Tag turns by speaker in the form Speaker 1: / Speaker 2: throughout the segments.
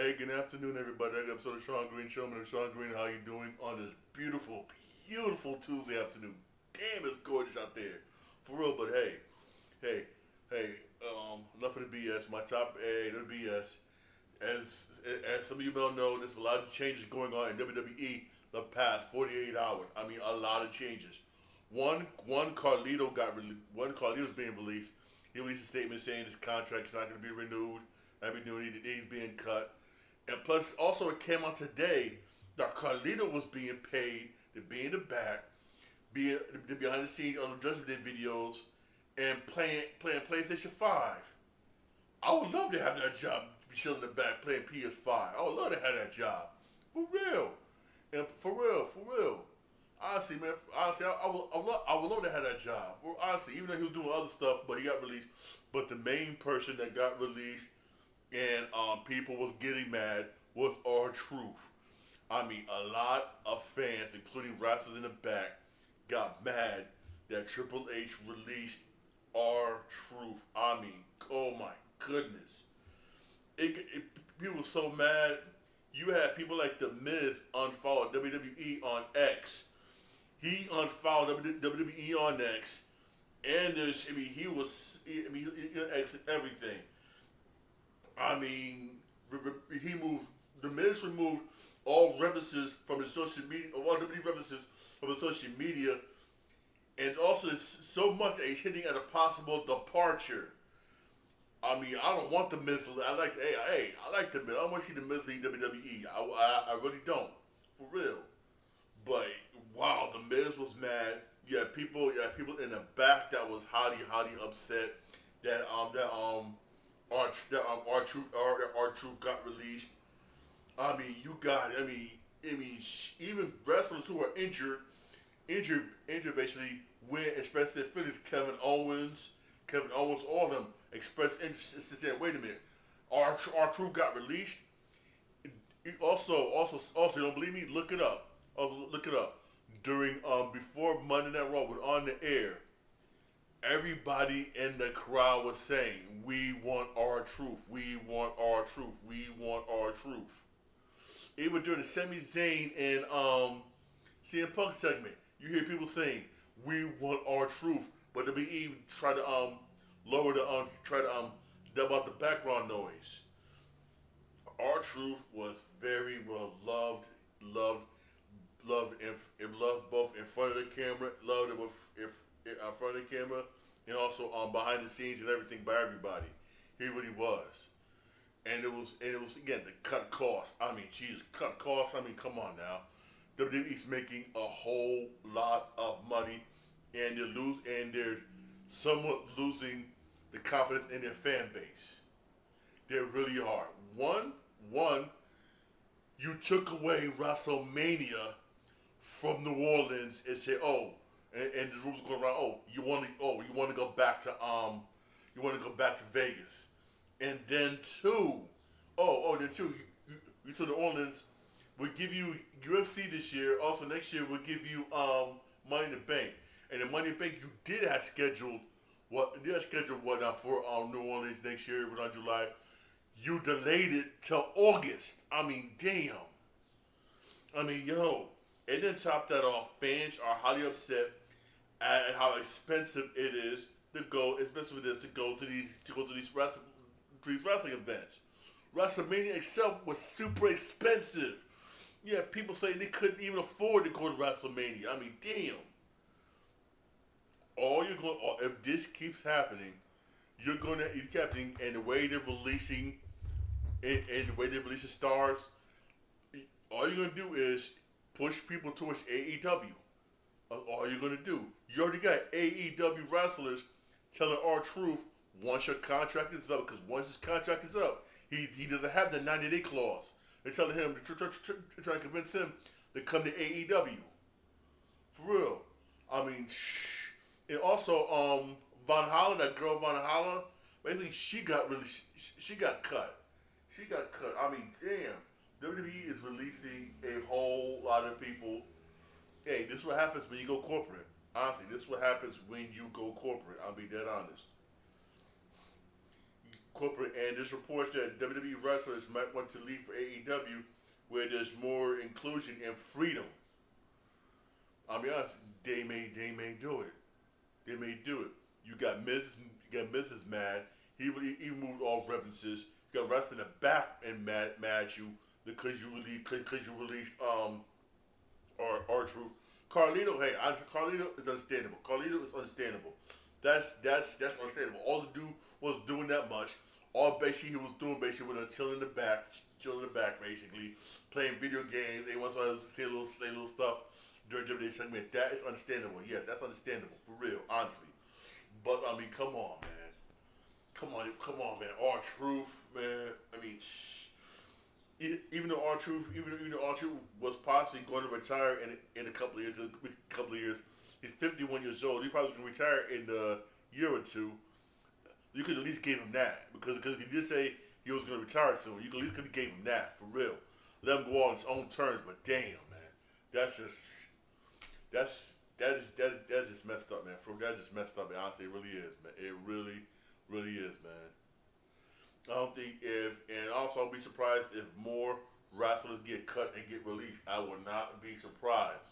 Speaker 1: Hey, good afternoon, everybody. That episode of Sean Green Show. My name is Sean Green. How you doing on this beautiful, beautiful Tuesday afternoon? Damn, it's gorgeous out there, for real. But hey, hey, enough of the BS. My top A, no BS. As some of you may know, there's a lot of changes going on in WWE the past 48 hours. I mean, a lot of changes. One Carlito one Carlito's being released. He released a statement saying his contract is not going to be renewed. He's being cut. And plus, also it came out today that Carlito was being paid to be in the back, be the behind the scenes on the Judgment Day videos, and playing PlayStation 5. I would love to have that job, be chilling in the back playing PS5. I would love to have that job. For real. And for real. Honestly, man, I would love to have that job. Well, honestly, even though he was doing other stuff, but he got released. But the main person that got released and people was getting mad was R-Truth. I mean, a lot of fans, including wrestlers in the back, got mad that Triple H released R-Truth. I mean, oh my goodness. People were so mad. You had people like The Miz unfollow WWE on X. He unfollowed WWE on X. And he exited everything. I mean, The Miz removed all references from the social media, all WWE references from the social media, and also it's so much that he's hinting at a possible departure. I mean, I don't want The Miz to. I like The Miz. I don't want to see The Miz leave WWE. I really don't, for real. But wow, The Miz was mad. You had people in the back that was highly upset that R-Truth got released. I mean, even wrestlers who are injured basically went, especially Phillies, Kevin Owens, all of them expressed interest and said, wait a minute, R-Truth got released. Also, you don't believe me? Look it up. Also, look it up. During, before Monday Night Raw was on the air, everybody in the crowd was saying, we want R-Truth, we want R-Truth, we want R-Truth. Even during the Sami Zayn and CM Punk segment, you hear people saying, we want R-Truth, but the WWE try to dub out the background noise. R-Truth was very well loved both in front of the camera, loved it in front of the camera, and also behind the scenes and everything by everybody. He really was. And it was again to cut costs. I mean, Jesus, cut costs. I mean, come on now. WWE's making a whole lot of money, and they're somewhat losing the confidence in their fan base. They really are. One, you took away WrestleMania from New Orleans and said, and the rules go around. You want to go back to Vegas, and then two, you to New Orleans. We'll give you UFC this year. Also next year we'll give you Money in the Bank, and the Money in the Bank you did have scheduled. Now for New Orleans next year? It was on July. You delayed it till August. I mean, damn. I mean, yo. And then top that off, fans are highly upset at how expensive it is to go to these wrestling events. WrestleMania itself was super expensive. Yeah, people saying they couldn't even afford to go to WrestleMania. I mean, damn. If this keeps happening, and the way they're releasing, stars, all you're gonna do is push people towards AEW. All you're gonna do. You already got AEW wrestlers telling R-Truth once your contract is up, because once his contract is up, he doesn't have the 90-day clause. They're telling him, trying to convince him to come to AEW. For real. I mean, and also, Valhalla, that girl Valhalla, basically she got cut. She got cut. I mean, damn. WWE is releasing a whole lot of people. Hey, this is what happens when you go corporate. Honestly, this is what happens when you go corporate. I'll be dead honest. corporate, and there's reports that WWE wrestlers might want to leave for AEW, where there's more inclusion and freedom. I'll be honest, they may do it. They may do it. You got Mrs. mad. He even moved all references. You got wrestling in the back and mad at you because you released our truth. Carlito, hey, honestly, Carlito is understandable. Carlito is understandable. That's understandable. All the dude was doing that much. All basically he was doing basically was chilling in the back basically, playing video games. They want to say little stuff during WWE segment. That is understandable. Yeah, that's understandable for real, honestly. But I mean, come on, man. Come on, man. Our truth, man. I mean, even though R-Truth was possibly going to retire in a couple of years, he's 51 years old. He probably going to retire in a year or two. You could at least give him that because he did say he was going to retire soon. You could at least give him that for real. Let him go on his own terms. But damn, man, that's just messed up, man. That's just messed up. Man. Honestly, it really is, man. It really is, man. I don't think and also I'll be surprised if more wrestlers get cut and get released. I will not be surprised.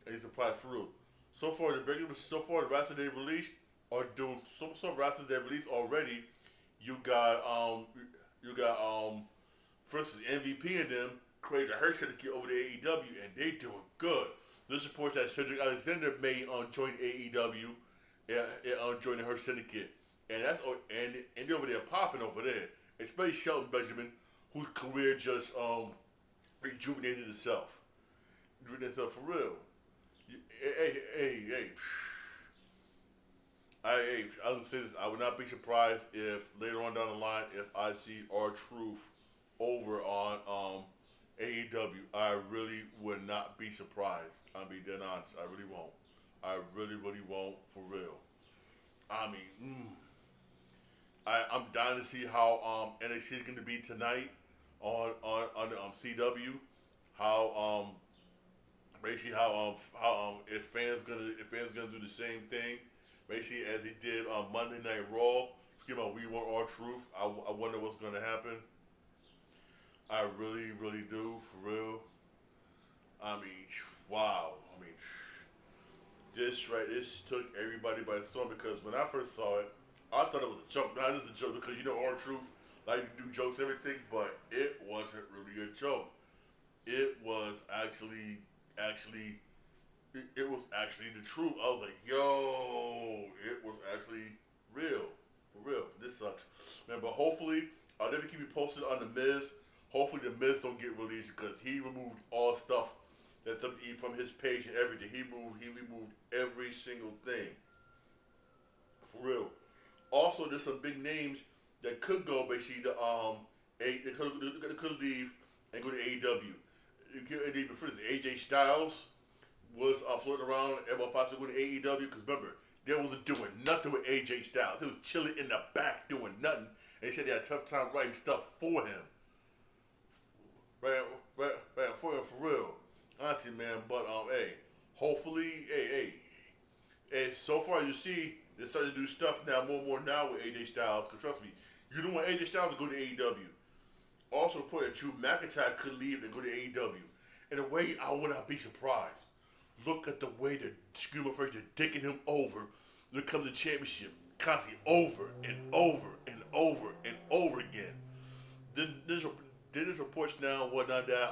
Speaker 1: Any surprise for real. So far the wrestlers they've released are doing some wrestlers they've released already. You got for instance MVP and them created a Hurt Syndicate over to AEW and they doing good. This reports that Cedric Alexander may join AEW and join the Hurt Syndicate. And that's and they're over there popping over there. Especially Shelton Benjamin, whose career just rejuvenated itself. Rejuvenated itself for real. Hey. I would say this. I would not be surprised if later on down the line, if I see R-Truth over on AEW. I really would not be surprised. I'll be dead honest. I really won't. I really won't for real. I mean, I'm dying to see how NXT is going to be tonight on CW. How basically how if fans gonna do the same thing, basically as they did on Monday Night Raw. Excuse me, we want R-Truth. I wonder what's going to happen. I really do for real. I mean, wow. I mean, this took everybody by storm because when I first saw it, I thought it was a joke. Now, this is a joke because you know R-Truth like to do jokes, everything, but it wasn't really a joke. It was actually it was actually the truth. I was like, yo, it was actually real. For real. This sucks. Man, but hopefully, I'll definitely keep you posted on The Miz. Hopefully The Miz don't get released because he removed all stuff that's from his page and everything. He removed every single thing. For real. Also, there's some big names that could go basically to they could leave and go to AEW. For instance, AJ Styles was floating around about possibly going to AEW because remember, they wasn't doing nothing with AJ Styles. He was chilling in the back doing nothing. And they said they had a tough time writing stuff for him. Right, for real. Honestly, man, but hey, hopefully, hey, so far you see they're starting to do stuff now more and more now with AJ Styles. Cause trust me, you don't want AJ Styles to go to AEW. Also report that Drew McIntyre could leave and go to AEW. In a way, I would not be surprised. Look at the way the Screamer First are dicking him over when it comes to championship, constantly over and over and over and over again. Then there's reports now and whatnot that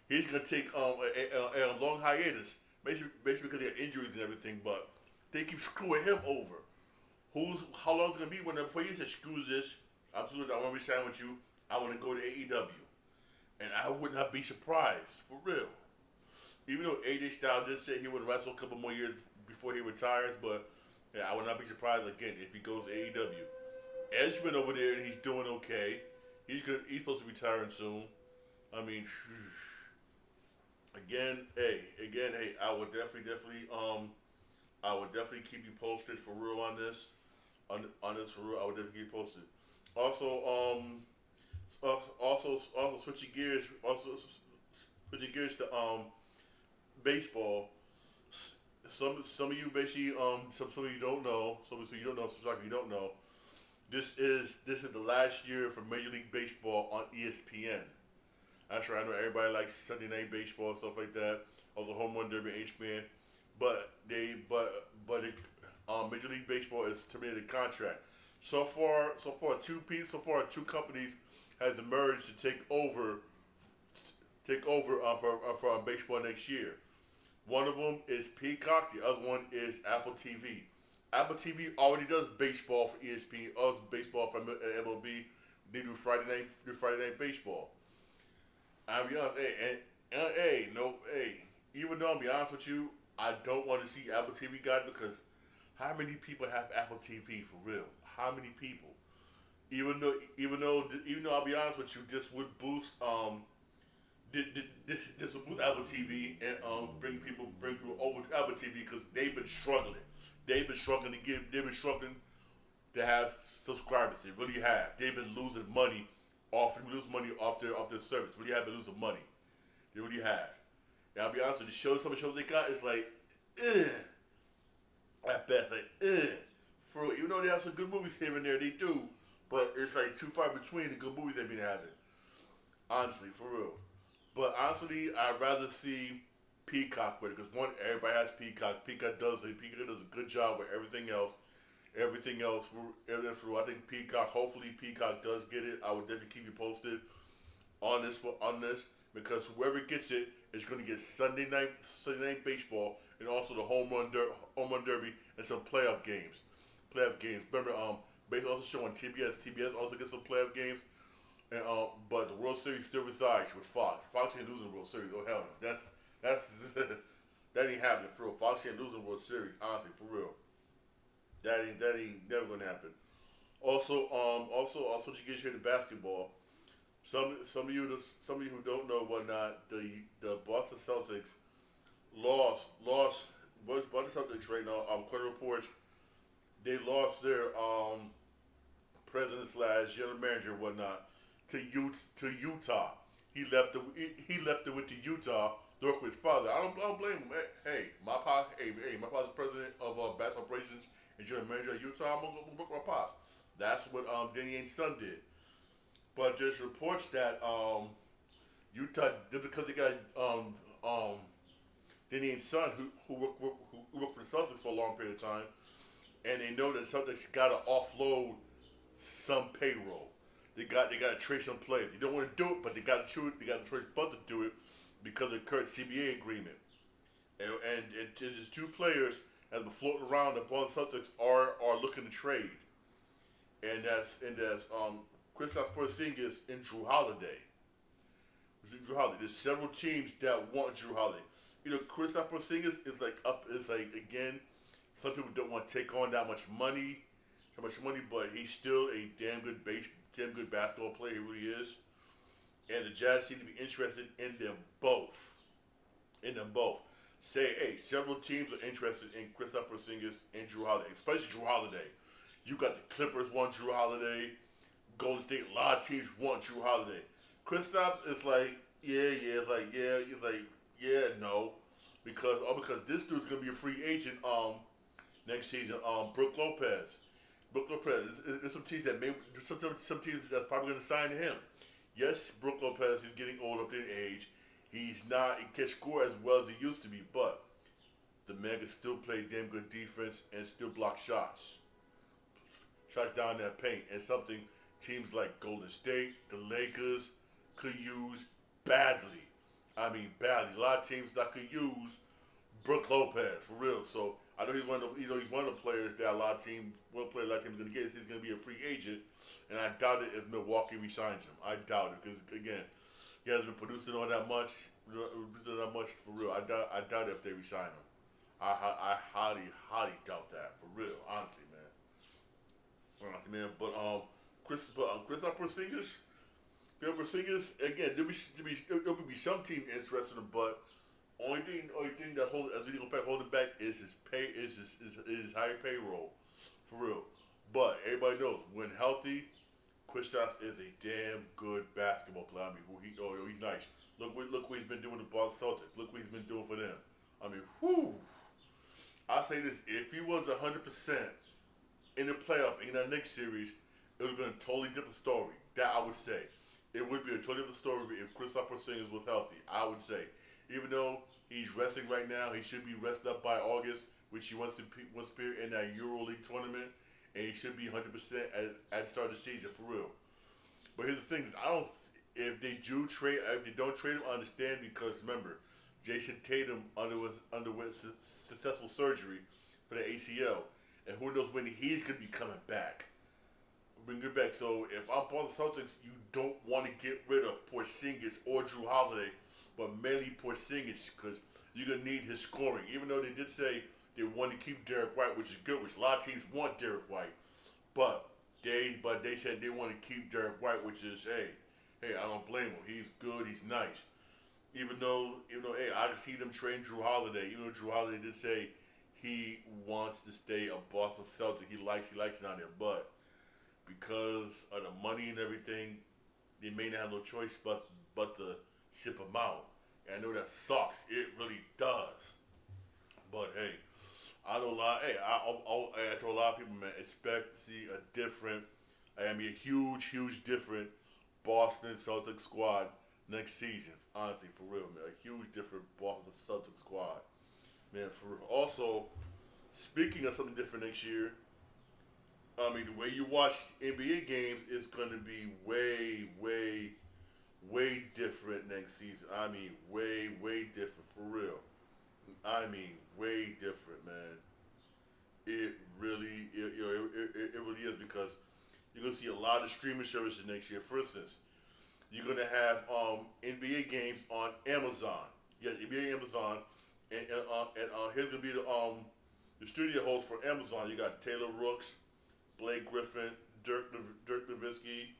Speaker 1: he's gonna take a long hiatus, basically because he had injuries and everything. But they keep screwing him over. How long is it gonna be when before he said screw this? Absolutely, I want to resign with you. I want to go to AEW, and I would not be surprised for real. Even though AJ Styles did say he would wrestle a couple more years before he retires, but yeah, I would not be surprised again if he goes to AEW. Edge's been over there and he's doing okay. He's good. He's supposed to be retiring soon. I mean, again, I would definitely keep you posted for real on this. On this for real, I would definitely keep you posted. Also, switching gears to baseball. Some of you basically some of you don't know. Some of you don't know. Some of you don't know. This is the last year for Major League Baseball on ESPN. That's right. I know everybody likes Sunday Night Baseball and stuff like that. Also, Home Run Derby, HBN, but Major League Baseball is terminated a contract. So far, two companies has emerged to take over for baseball next year. One of them is Peacock. The other one is Apple TV. Apple TV already does baseball for ESPN, baseball for MLB. They do Friday night baseball. I'll be honest, hey, no, hey. Even though I'll be honest with you, I don't want to see Apple TV guys because how many people have Apple TV for real? How many people? Even though I'll be honest with you, this would boost this will boost Apple TV and bring people over to Apple TV because they've been struggling. They've been struggling to have subscribers. They really have. They've been losing money off their service. Really have been losing money. They really have. And I'll be honest with you, some of the shows they got is like, ugh. At best, like, ugh. For real. Even though they have some good movies here and there, they do. But it's like too far between the good movies they've been having. Honestly, for real. But honestly, I'd rather see Peacock with it because one, everybody has Peacock. Peacock does a good job with everything else. For I think Peacock. Hopefully, Peacock does get it. I will definitely keep you posted on this because whoever gets it is going to get Sunday night baseball and also the home run derby and some playoff games. Remember, baseball also show on TBS. TBS also gets some playoff games. And but the World Series still resides with Fox. Fox ain't losing the World Series. Oh hell no. That's that ain't happening for real. Fox ain't losing the World Series. Honestly, for real. That ain't never gonna happen. Also, to get here to basketball. Some of you who don't know whatnot, the Boston Celtics lost Boston Celtics right now. According to reports, they lost their president slash general manager and whatnot to Utah. He left it with to Utah to work with his father. I don't blame him. Hey, my father's president of basketball operations and general manager of Utah. I'm gonna go work with my pops. That's what Danny Ainge's son did. But there's reports that Utah, because they got Danny Ainge's son who worked for the Celtics for a long period of time, and they know that Celtics got to offload some payroll. They got to trade some players. They don't want to do it, but they got to choose. They got to trade but to do it because of the current CBA agreement. And just two players that have been floating around the Boston Celtics are looking to trade, and that's Kristaps Porzingis and Drew Holiday. There's several teams that want Drew Holiday. Kristaps Porzingis is like again. Some people don't want to take on that much money, but he's still a damn good basketball player. He really is. And the Jazz seem to be interested in them both. Several teams are interested in Kristaps Porzingis and Drew Holiday, especially Drew Holiday. You got the Clippers want Drew Holiday. Golden State, a lot of teams want Drew Holiday. Kristaps is like, no, because this dude's gonna be a free agent next season. Brook Lopez. There's some teams some teams that's probably gonna sign him. Yes, Brook Lopez is getting old up in age. He can't score as well as he used to be, but the man can still play damn good defense and still block shots down that paint, and something teams like Golden State, the Lakers could use badly. I mean, badly. A lot of teams that could use Brook Lopez for real. So I know he's one of the players that a lot of teams are going to get. He's going to be a free agent, and I doubt it if Milwaukee resigns him. I doubt it because again, he hasn't been producing all that much. For real. I doubt it if they resign him. I highly doubt that for real. Honestly, man. But Kristaps Porzingis. Porzingis again. There'll be some team interested in him, but only thing that holding back is his pay, is his higher payroll, for real. But everybody knows when healthy, Kristaps is a damn good basketball player. I mean, he's nice. Look what he's been doing with the Boston Celtics. Look what he's been doing for them. I mean, whew. I say this: if he was 100% in the playoff in that next series, it would have been a totally different story. That I would say. It would be a totally different story if Kristaps Porzingis was healthy. I would say. Even though he's resting right now, he should be rested up by August, which he wants to appear in that EuroLeague tournament, and he should be 100% at the start of the season for real. But here's the thing: I don't. If they do trade, if they don't trade him, I understand because remember, Jason Tatum underwent successful surgery for the ACL, and who knows when he's gonna be coming back. Bring it back. So if I'm part of the Celtics, you don't want to get rid of Porzingis or Drew Holiday, but mainly Porzingis because you're gonna need his scoring. Even though they did say they want to keep Derek White, which is good, which a lot of teams want Derek White, but they said they want to keep Derek White, which is hey, I don't blame him. He's good. He's nice. Even though, hey, I can see them train Drew Holiday. Even though Drew Holiday did say he wants to stay a Boston Celtic, he likes it down there, but because of the money and everything, they may not have no choice but to ship him out. And I know that sucks. It really does. But hey, I know a lot. Hey, I told a lot of people, man, expect to see a different, a huge different Boston Celtics squad next season. Honestly, for real, man, a huge different Boston Celtics squad, man. For real. Also, speaking of something different next year, I mean, the way you watch NBA games is going to be way different next season. I mean, way different for real. I mean, way different, man. It really, it really is because you're gonna see a lot of streaming services next year. For instance, you're gonna have NBA games on Amazon. Yeah, NBA Amazon, and here's gonna be the studio host for Amazon. You got Taylor Rooks, Blake Griffin, Dirk Nowitzki,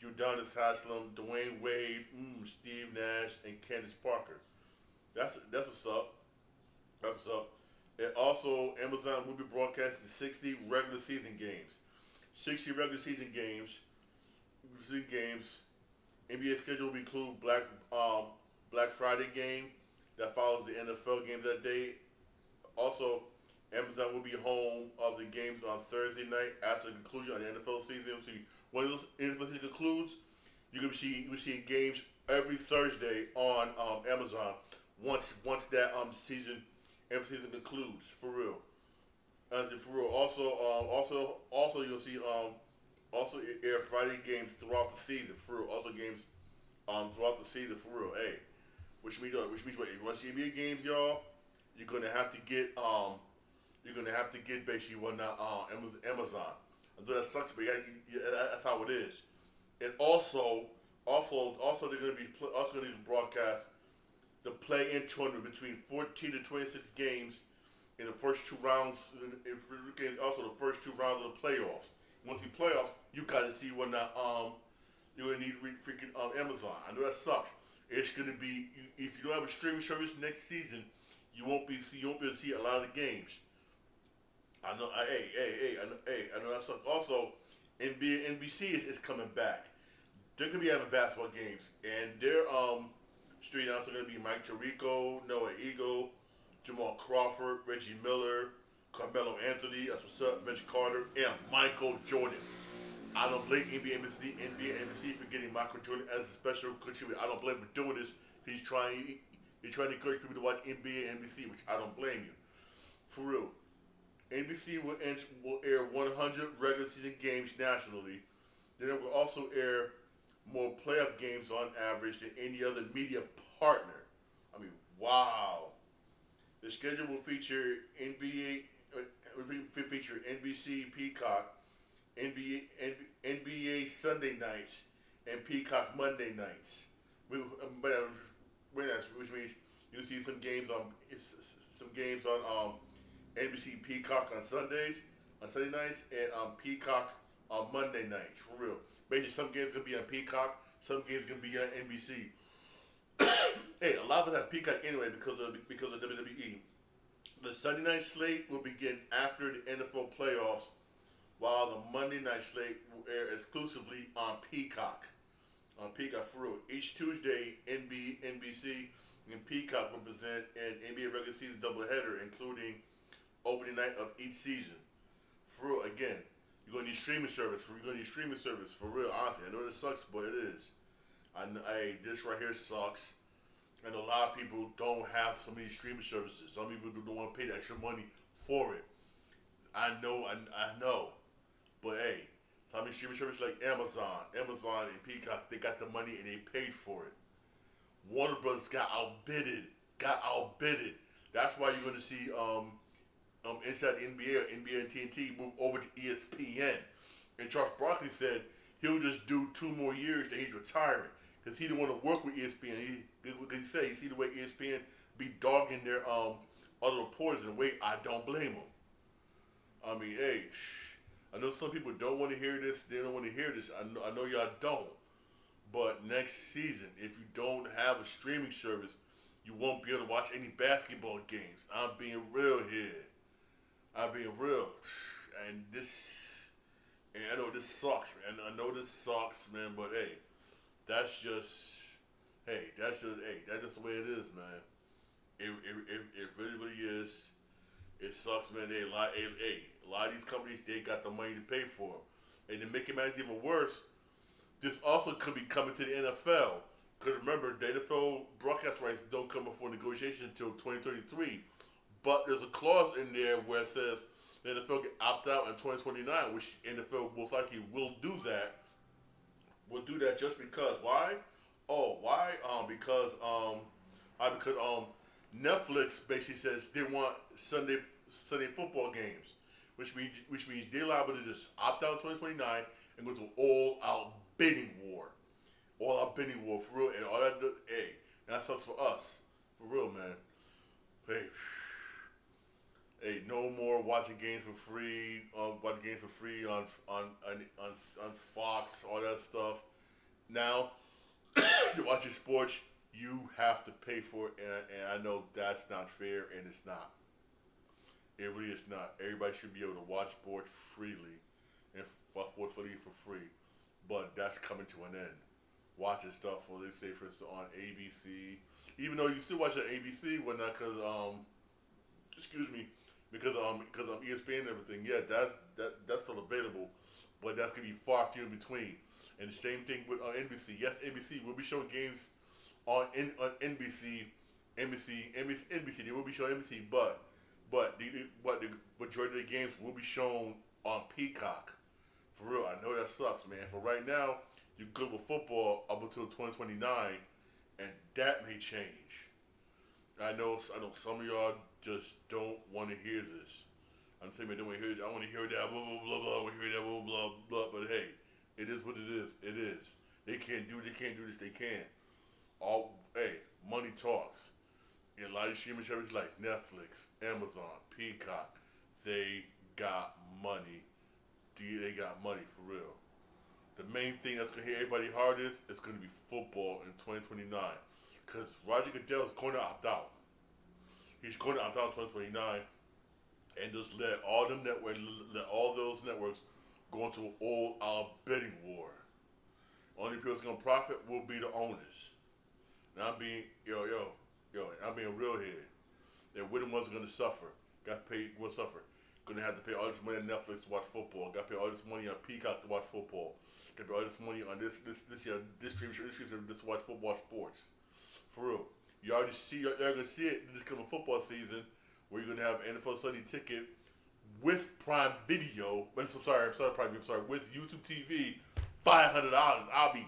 Speaker 1: Udonis Haslem, Dwayne Wade, Steve Nash, and Candace Parker. That's what's up. That's what's up. And also, Amazon will be broadcasting 60 regular season games. 60 regular season games. NBA schedule will include Black Friday game that follows the NFL games that day. Also, Amazon will be home of the games on Thursday night after the conclusion of the NFL season. So when the NFL season concludes, you're gonna be seeing games every Thursday on Amazon. Once that season concludes, for real. For real. Also you'll see also air Friday games throughout the season. For real. Also games throughout the season. For real. Hey, which means what? If you want to see NBA games, y'all, you're gonna have to get basically Amazon. I know that sucks, but that's how it is. And also they're gonna be broadcast the play-in tournament between 14 to 26 games in the first two rounds. Also the first two rounds of the playoffs. Once the playoffs, you gotta see you're gonna need freaking Amazon. I know that sucks. It's gonna be if you don't have a streaming service next season, you won't be able to see a lot of the games. I know. I know that sucks. Also, NBC is coming back. They're gonna be having basketball games, and their street announcers are gonna be Mike Tirico, Noah Eagle, Jamal Crawford, Reggie Miller, Carmelo Anthony, that's what's up, Vince Carter, and Michael Jordan. I don't blame NBA NBC for getting Michael Jordan as a special contributor. I don't blame him for doing this. He's trying to encourage people to watch NBA and NBC, which I don't blame you. For real. NBC will air 100 regular season games nationally. Then it will also air more playoff games on average than any other media partner. I mean, wow. The schedule will feature NBC Peacock, NBA Sunday nights, and Peacock Monday nights. Which means you'll see some games on NBC Peacock on Sunday nights, and Peacock on Monday nights. For real. Basically, some games gonna be on Peacock, some games gonna be on NBC. Hey, a lot of us have Peacock anyway because of WWE. The Sunday night slate will begin after the NFL playoffs, while the Monday night slate will air exclusively on Peacock. On Peacock, for real. Each Tuesday, NBC and Peacock will present an NBA regular season doubleheader, including opening night of each season. For real, again, You're gonna need streaming service. You're gonna need streaming service for real. Honestly, I know this sucks, but it is. Hey, this right here sucks. And a lot of people don't have some of these streaming services. Some people don't want to pay the extra money for it. I know, I know. But hey, some of these streaming services like Amazon and Peacock, they got the money and they paid for it. Warner Brothers got outbidded. That's why you're going to see inside the NBA and TNT move over to ESPN. And Charles Barkley said he'll just do 2 more years, then he's retiring. Because he didn't want to work with ESPN. He said, you see the way ESPN be dogging their other reporters in a way, I don't blame them. I mean, hey, I know some people don't want to hear this. They don't want to hear this. I know y'all don't. But next season, if you don't have a streaming service, you won't be able to watch any basketball games. I'm being real here. I'm being real. And I know this sucks, man. Man, but hey, that's just that's just the way it is, man. It really, really is. It sucks, man. A lot of these companies, they got the money to pay for them. And to make it matter even worse, this also could be coming to the NFL. Because remember, the NFL broadcast rights don't come before negotiation until 2033. But there's a clause in there where it says the NFL can opt out in 2029, which NFL most likely will do that. Will do that just because. Why? Oh, why? Because Netflix basically says they want Sunday football games, which means they're liable to just opt out in 2029 and go to all-out bidding war. All-out bidding war, for real. And all that, hey, that sucks for us. For real, man. Hey, no more watching games for free. Watching games for free on Fox, all that stuff. Now, to watch your sports, you have to pay for it, and I know that's not fair, and it's not. It really is not. Everybody should be able to watch sports freely and watch sports for free, but that's coming to an end. Watching stuff, well, they say, for instance, on ABC, even though you still watch on ABC, whatnot, because because ESPN and everything, yeah, that's still available, but that's gonna be far few in between. And the same thing with NBC. Yes, NBC will be showing games on NBC. They will be showing NBC, but the majority of the games will be shown on Peacock. For real, I know that sucks, man. For right now, you're good with football up until 2029, and that may change. I know some of y'all just don't want to hear this. I'm saying I don't want to hear it. I want to hear that blah blah blah blah. I want to hear that blah blah blah. But hey, it is what it is. It is. They can't do this. They can't. Money talks. And a lot of streaming services like Netflix, Amazon, Peacock, they got money. They got money for real. The main thing that's gonna hit everybody hard is it's gonna be football in 2029, because Roger Goodell is going to opt out. He's going to opt out in 2029, and just let all those networks go into an all-out bidding war. Only people that's gonna profit will be the owners. And I'm being I'm being real here. We're the ones gonna suffer. Will suffer. Gonna have to pay all this money on Netflix to watch football. Got to pay all this money on Peacock to watch football. Got to pay all this money on this stream to watch football sports. For real, you're gonna see it this coming football season, where you're gonna have NFL Sunday Ticket with Prime Video. I'm sorry, with YouTube TV, $500. I'll be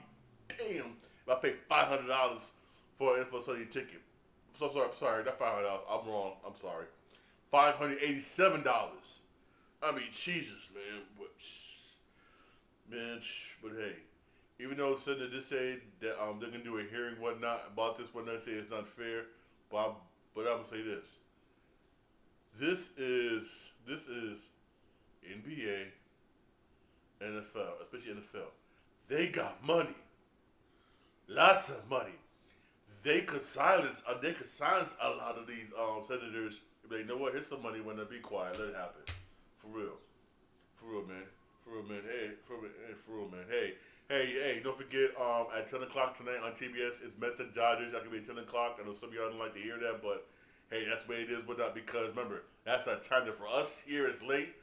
Speaker 1: damned if I pay $500 for an NFL Sunday Ticket. I'm sorry, not $500. I'm wrong. I'm sorry. $587. I mean, Jesus, man. But hey, even though it's said that they say that they're gonna do a hearing whatnot about this, whatnot, say it's not fair, but I'm gonna say this. This is NBA, NFL, especially NFL. They got money, lots of money. They could silence a lot of these senators. If they know what, here's some money when they be quiet, let it happen. For real, man. Hey, don't forget, at 10 o'clock tonight on TBS, it's Mets and Dodgers. That could be at 10 o'clock. I know some of y'all don't like to hear that, but hey, that's the way it is, but not because, remember, that's our time. For us here, it's late,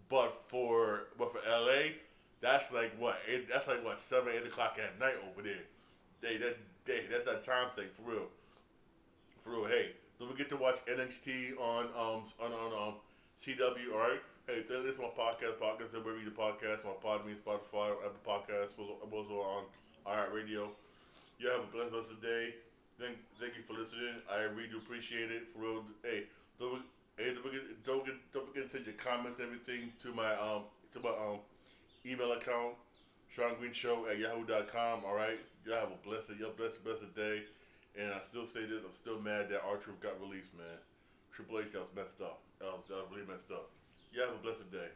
Speaker 1: But for LA, that's like what? That's like what 7, 8 o'clock at night over there. That's that time thing for real. For real. Hey, don't forget to watch NXT on CW. All right. Hey, this is my podcast. WWE the podcast. My Podbean, Spotify, Apple Podcasts. I'm also on iHeartRadio. You have a blessed rest of the day. Thank you for listening. I really do appreciate it. For real. Hey, don't forget to send your comments and everything to my email account, SeanGreenShow@yahoo.com. All right. You have a blessed day. And I still say this. I'm still mad that R-Truth got released, man. Triple H, that was messed up. That was really messed up. You have a blessed day.